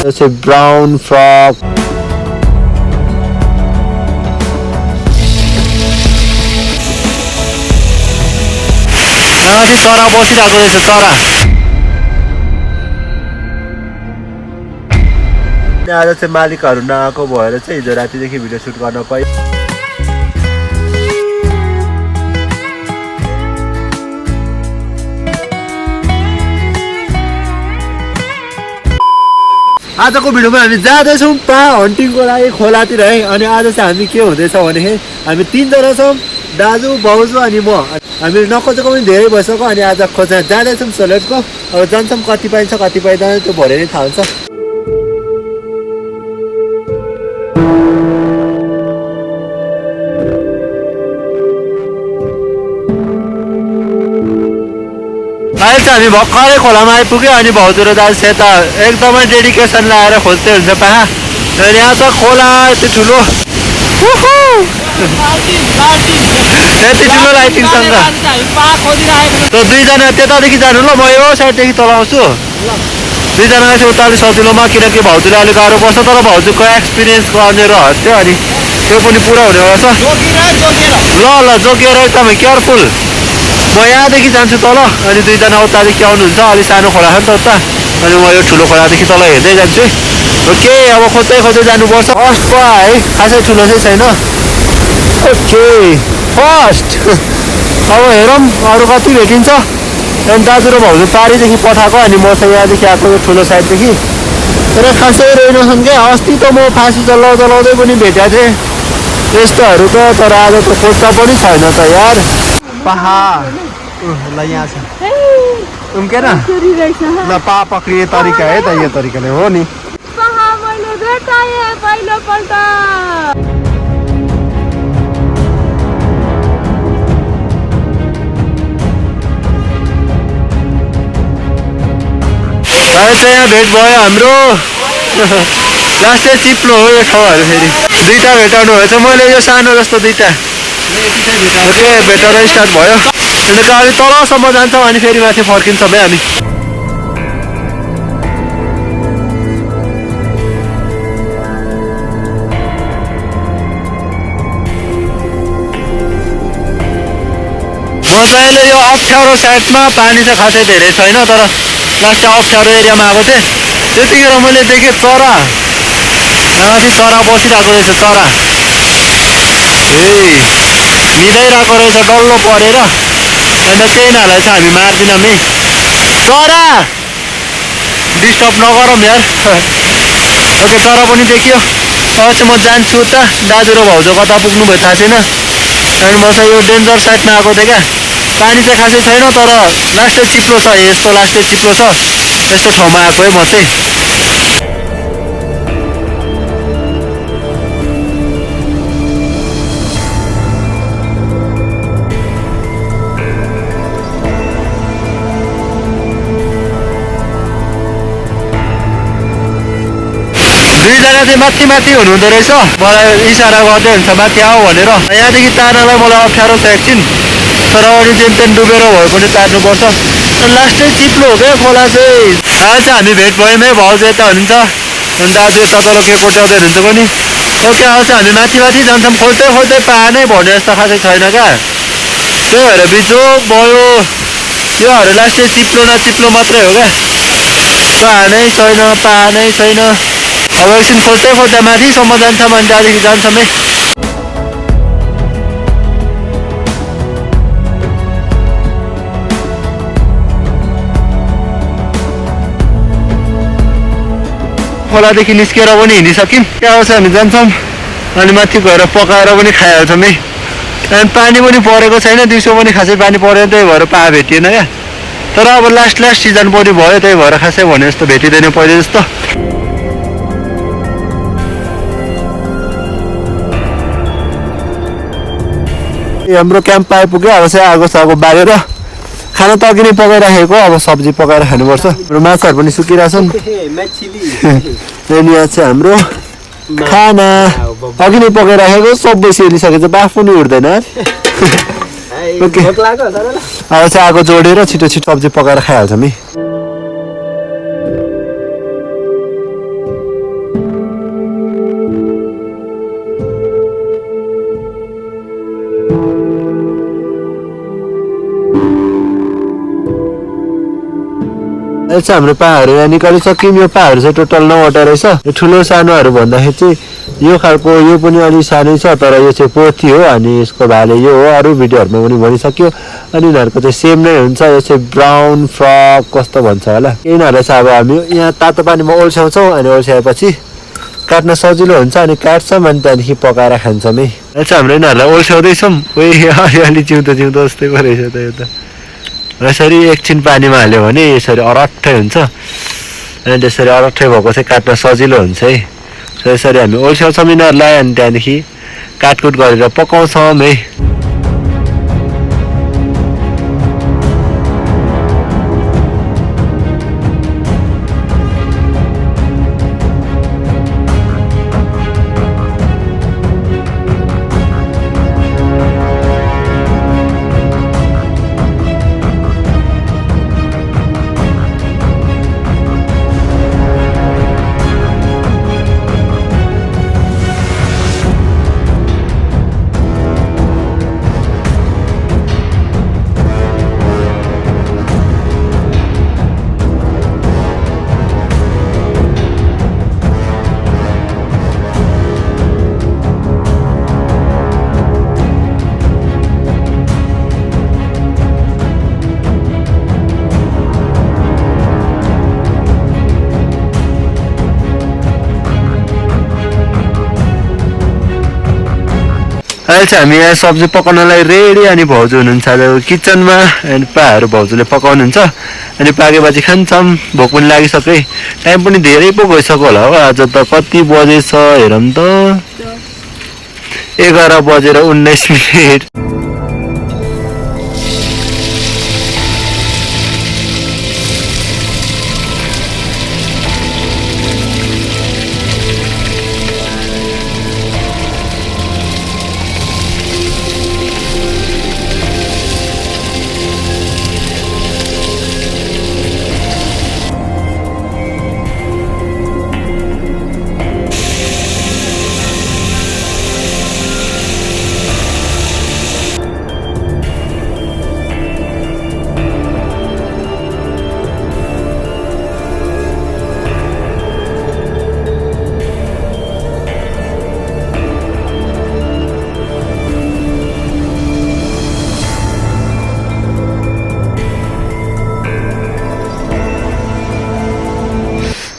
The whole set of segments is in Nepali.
That's a brown frog. माथि चरा बसिरहेको रहेछ चरा। आज चाहिँ मालिकहरू नआएको भएर चाहिँ हिजो रातिदेखि भिडियो सुट गर्न पाएँ। आजको भिडियोमा हामी जाँदैछौँ पहा हन्टिङको लागि खोलातिर है। अनि आज चाहिँ हामी के हुँदैछ भने हामी 3 जना छौँ, दाजु भाउजू अनि म। हामी नखोजेको पनि धेरै भइसक्यो अनि आज खोज्न जाँदैछौँ सोलेटको। अब जान्छौँ, कति पाइन्छ कति पाइँदैन त्यो भरे नै थाहा हुन्छ। अहिले चाहिँ हामी भर्खरै खोलामा आइपुग्यो अनि भाउजू र दाजु यता एकदमै डेडिकेसन लगाएर खोज्दै हुन्छ पहा। अनि यहाँ त खोला यति ठुलो यति ठुलो लाइटिङसँग त 2 जना त्यतादेखि जानु ल, म यो साइडदेखि चलाउँछु। 2 जना चाहिँ उताले सजिलोमा, किनकि भाउजूले अलिक गाह्रो पर्छ। तर भाउजूको एक्सपिरियन्स गर्ने रहस्य अनि त्यो पनि पुरा हुनेवाला छ। ल ल जोगिएर एकदमै केयरफुल। म यहाँदेखि जान्छु तल अनि 2 जना उतादेखि आउनुहुन्छ। अलिक सानो खोला छ नि त उता, अनि म यो ठुलो खोलादेखि तल हेर्दै जान्छु। ओके, अब खोज्दै खोज्दै जानुपर्छ। फर्स्ट पहा है, खासै ठुलो चाहिँ छैन। ओके फर्स्ट अब हेरौँ अरू कति भेटिन्छ। अनि दाजु र भाउजू पारीदेखि पठाएको अनि म चाहिँ यहाँदेखि आएको यो ठुलो साइडदेखि। तर खासै रहेनछन् क्या। अस्ति त म फाँसी चलाउँदै पनि भेटेको थिएँ यस्तोहरू त, तर आज त खोज्दा पनि छैन त यार। पहा ल यहाँ छ उम्के न ल, पहा पक्रिने तरिका है त, यो तरिकाले हो नि। पहा मैले भेटाएँ पहिलोपल्ट। अहिले चाहिँ यहाँ भेट भयो हाम्रो। लास्टै चिप्लो हो यो ठाउँहरू। फेरि 2टा भेटाउनु भएछ मैले, यो सानो जस्तो 2टा। ओके भेटाउन स्टार्ट भयो। अनि त अलि तलसम्म जान्छौँ अनि फेरि माथि फर्किन्छौँ है हामी। म चाहिँ अहिले यो अप्ठ्यारो साइडमा पानी चाहिँ खासै धेरै छैन, तर लास्ट अप्ठ्यारो एरियामा आएको थिएँ। त्यतिखेर मैले देखेँ चरा। माथि चरा बसिरहेको रहेछ चरा। मिलाइरहेको रहेछ डल्लो परेर। अन्त त्यही नालाई चाहिँ हामी मार्दिनौँ है। चरा डिस्टर्ब नगरौँ यार। ओके चरा पनि देखियो। अब चाहिँ म जान्छु उता। दाजु र भाउजू कता पुग्नु भयो थाहा छैन। अनि म चाहिँ यो डेन्जर साइडमा आएको थिएँ क्या। पानी चाहिँ खासै छैन, तर लास्टै चिप्लो छ। यस्तो लास्टै चिप्लो छ, यस्तो ठाउँमा आएको है म चाहिँ। चाहिँ माथि माथि हुनुहुँदो रहेछ। मलाई इसारा गर्दै हुन्छ माथि आऊ भनेर। यहाँदेखि तार्नलाई मलाई अप्ठ्यारो छ एकछिन, तर अरू जेनतेन डुबेर भए पनि तार्नुपर्छ। लास्टै चिप्लो हो क्या खोला चाहिँ। आज चाहिँ हामी भेट भयौँ है। भाउजू यता हुनुहुन्छ अनि दाजु यता तल के कोट्याउँदै हुनुहुन्छ पनि। ओके अब चाहिँ हामी माथि माथि जान्छौँ। खोज्दै खोज्दै पाहा नै भन्ने जस्तो खासै छैन क्या। त्यही भएर बिजोग भयो। योहरू लास्टै चिप्लो न चिप्लो मात्रै हो क्या। पाहा नै छैन, पाहा नै छैन। अब एकछिन खोज्दै खोज्दै माथिसम्म जान्छौँ अनि त्यहाँदेखि जान्छौँ है। खोलादेखि निस्केर पनि हिँडिसक्यौँ। त्यहाँ चाहिँ हामी जान्छौँ अनि माथि गएर पकाएर पनि खाइहाल्छौँ है। अनि पानी पनि परेको छैन, दिउँसो पनि खासै पानी परेन, त्यही भएर पहा भेटिएन क्या। तर अब लास्ट सिजन पनि भयो, त्यही भएर खासै भने जस्तो भेटिँदैन पहिले जस्तो। हाम्रो क्याम्प आइपुग्यो। अब चाहिँ आगो सागो बालेर खाना त अघि नै पकाइराखेको, अब सब्जी पकाएर खानुपर्छ। हाम्रो माछाहरू पनि सुकिरहेछन्। अनि यहाँ चाहिँ हाम्रो खाना अघि नै पकाइराखेको, सबै सेलिसकेको, बाफ पनि उठ्दैन। ओके अब चाहिँ आगो जोडेर छिटो छिटो सब्जी पकाएर खाइहाल्छौँ है। यो चाहिँ हाम्रो पाहरू यहाँ निकालिसक्यौँ यो पाहरू चाहिँ टोटल 9वटा रहेछ यो ठुलो सानोहरू भन्दाखेरि चाहिँ यो खालको यो पनि अलि सानै छ तर यो चाहिँ पोथी हो अनि यसको भाले यो हो अरू भिडियोहरूमा पनि भनिसक्यो अनि यिनीहरूको चाहिँ सेम नै हुन्छ यो चाहिँ ब्राउन फ्रक कस्तो भन्छ होला यिनीहरूलाई चाहिँ अब हामी यहाँ तातो पानीमा ओल्छ्याउँछौँ अनि ओल्छ्याएपछि काट्न सजिलो हुन्छ अनि काट्छौँ अनि त्यहाँदेखि पकाएर खान्छौँ है यो चाहिँ हाम्रो यिनीहरूलाई ओल्छ्याउँदैछौँ अलिअलि जिउँदो जस्तै पो रहेछ त यो त यसरी एकछिन पानीमा हाल्यो भने यसरी अरट्ठै हुन्छ अनि त्यसरी अरट्ठै भएको चाहिँ काट्न सजिलो हुन्छ है यसरी हामी ओल्छ्याउँछौँ यिनीहरूलाई अनि त्यहाँदेखि काटकुट गरेर पकाउँछौँ है अहिले चाहिँ हामी यहाँ सब्जी पकाउनलाई रेडी अनि भाउजू हुनुहुन्छ किचनमा अनि पाहरू भाउजूले पकाउनुहुन्छ अनि पाकेपछि खान्छौँ भोक पनि लागिसक्यो टाइम पनि धेरै पो गइसक्यो होला हो आज त कति बजेछ हेरौँ त 11:19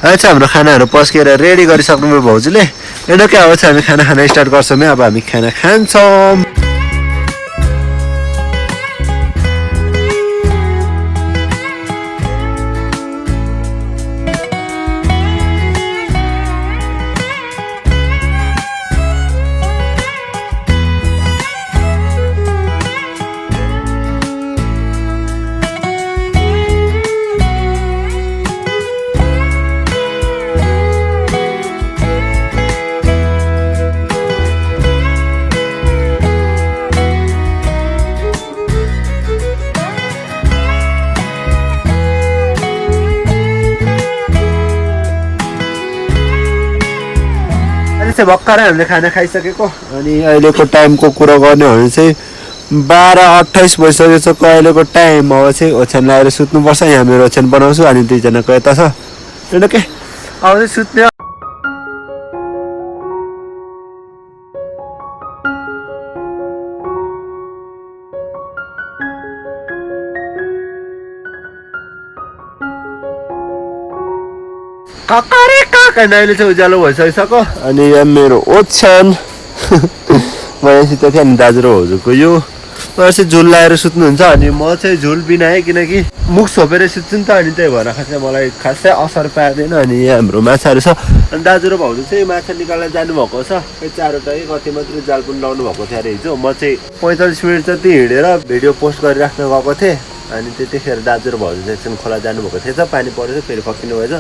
अच्छा हाम्रो खानाहरू पस्केर रेडी गरिसक्नुभयो भाउजूले एडोकै अब चाहिँ हामी खाना खान स्टार्ट गर्छौँ है अब हामी खाना खान्छौँ चाहिँ भर्खरै हामीले खाना खाइसकेको अनि अहिलेको टाइमको कुरा गर्ने हो भने चाहिँ 12:28 भइसकेको छ अहिलेको टाइम अब चाहिँ ओछ्यान लगाएर सुत्नुपर्छ यहाँ मेरो ओछ्यान बनाउँछु अनि दुईजनाको यता छ एउटा के अब चाहिँ सुत्ने काकारे काका अहिले चाहिँ उज्यालो भइसकिसक्यो अनि यहाँ मेरो ओछ्यान मैसित थियो अनि दाजु र हजुरको यो उनीहरू चाहिँ झुल लाएर सुत्नुहुन्छ अनि म चाहिँ झुल बिना है किनकि मुख छोपेर सुत्छु नि त अनि त्यही भएर खासै मलाई खासै असर पार्दैन अनि यहाँ हाम्रो माछाहरू छ अनि दाजु र भाउजू चाहिँ माछा निकालेर जानुभएको छ खै 4वटा कति मात्रै जाल पनि लाउनु भएको थियो अरे हिजो म चाहिँ 45 मिनट जति हिँडेर भिडियो पोस्ट गरिराख्न गएको थिएँ अनि त्यतिखेर दाजु र भाउजू चाहिँ एकछिन खोला जानुभएको थिएछ पानी परेछ फेरि फर्किनु भएछ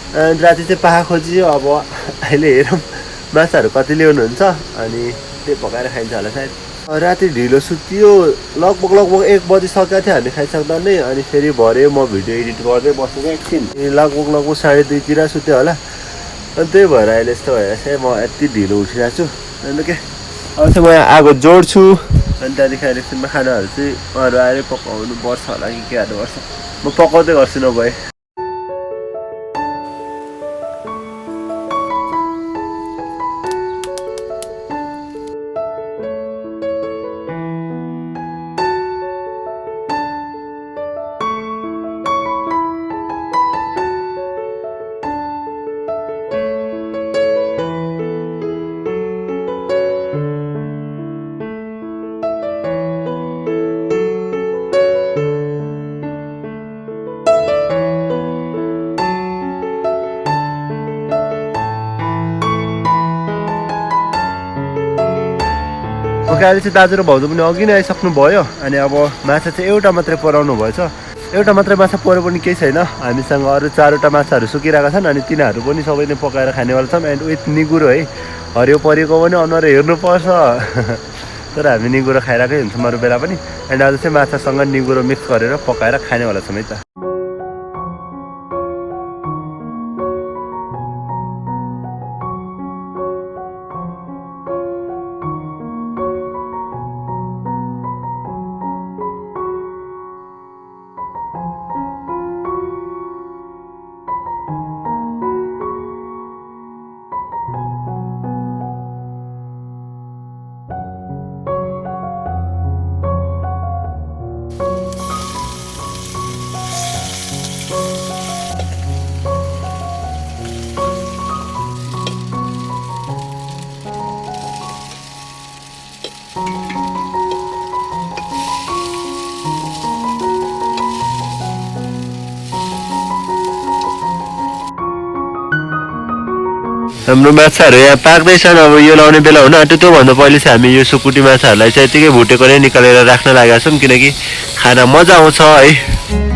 अनि राति चाहिँ पाखा खोजियो अब अहिले हेरौँ माछाहरू कति ल्याउनुहुन्छ अनि त्यही पकाएर खाइन्छ होला सायद राति ढिलो सुत्यो लगभग 1 बजिसकेको थियो हामी खाइसक्दा नै अनि फेरि भरे म भिडियो एडिट गर्दै बसेको एकछिन लगभग 2:30 तिर सुत्यो होला अनि त्यही भएर अहिले यस्तो भएर चाहिँ म यति ढिलो उठिरहेको छु अनि के अब चाहिँ म यहाँ आगो जोड्छु अनि त्यहाँदेखि एकछिनमा खानाहरू चाहिँ अरू आएर पकाउनु पर्छ होला कि के गर्नुपर्छ म पकाउँदै गर्छु नभए ओके अहिले चाहिँ दाजु र भाउजू पनि अघि नै आइसक्नु भयो अनि अब माछा चाहिँ एउटा मात्रै पराउनु भएछ एउटा मात्रै माछा पऱ्यो पनि केही छैन हामीसँग अरू 4वटा माछाहरू सुकिरहेका छन् अनि तिनीहरू पनि सबैले पकाएर खानेवाला छौँ एन्ड विथ निगुरो है हरियो परेको पनि अनुहार हेर्नुपर्छ तर हामी निगुरो खाइरहेकै हुन्छौँ अरू बेला पनि एन्ड आज चाहिँ माछासँग निगुरो मिक्स गरेर पकाएर खानेवाला छौँ है त हाम्रो माछाहरू यहाँ पाक्दैछन् अब यो लाउने बेला हुन आँट्यो त्योभन्दा पहिले चाहिँ हामी यो सुकुटी माछाहरूलाई चाहिँ यतिकै भुटेको नै निकालेर राख्न लागेका छौँ किनकि खाना मजा आउँछ है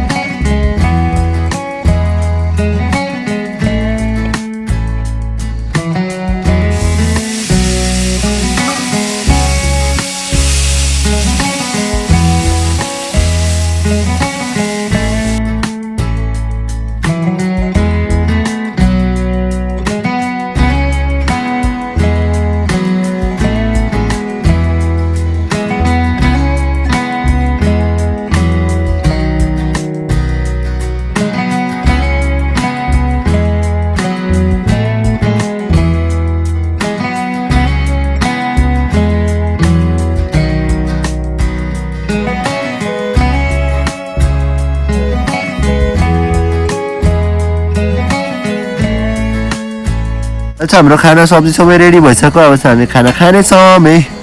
अच्छा हाम्रो खाना सब्जी सबै रेडी भइसक्यो अब चाहिँ हामी खाना खानेछौँ है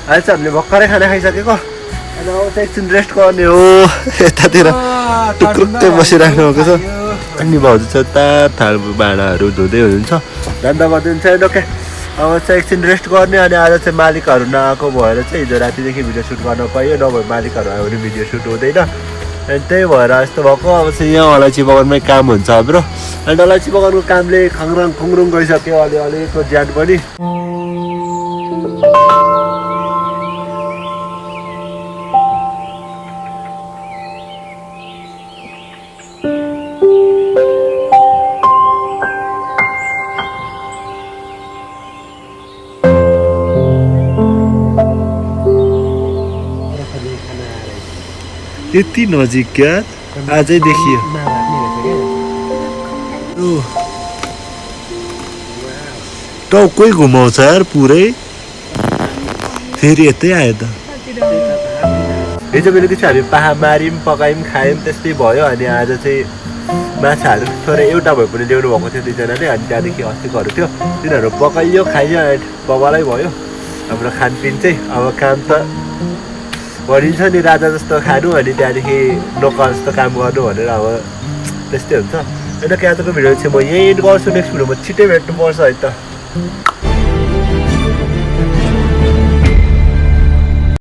अहिले चाहिँ हामीले भर्खरै खाना खाइसकेको अनि अब चाहिँ एकछिन रेस्ट गर्ने हो यतातिर टुक्रुक्कै बसिराख्नु भएको छ अनि भाउजू चाहिँ थाल भाँडाहरू धुँदै हुनुहुन्छ धन्दा गरिदिन्छ ओके अब चाहिँ एकछिन रेस्ट गर्ने अनि आज चाहिँ मालिकहरू नआएको भएर चाहिँ हिजो रातिदेखि भिडियो सुट गर्न पाइयो नभए मालिकहरू आयो भने भिडियो सुट हुँदैन अनि त्यही भएर यस्तो भएको अब चाहिँ यहाँ अलैँची बगानमै काम हुन्छ हाम्रो अनि अलैँची बगानको कामले खङ्ग्राङ खुङ्रुङ गइसक्यो अलिअलिको ज्यान पनि यति नजिक क्या आजै देखियो टाउकै घुमाउँछ यार पुरै फेरि यतै आयो त हिजो बेलुकी चाहिँ हामी पाहा मार्यौँ पकायौँ खायौँ त्यस्तै भयो अनि आज चाहिँ माछाहरू थोरै एउटा भए पनि ल्याउनु भएको थियो दुईजनाले अनि त्यहाँदेखि अस्तिकोहरू थियो तिनीहरू पकाइयो खाइयो एन्ड बबालै भयो हाम्रो खानपिन चाहिँ अब काम त भनिन्छ नि राजा जस्तो खानु अनि त्यहाँदेखि नोकर जस्तो काम गर्नु भनेर अब त्यस्तै हुन्छ होइन आजको भिडियो चाहिँ म यहीँ एन्ड गर्छु नेक्स्ट भिडियोमा छिट्टै भेट्नुपर्छ है त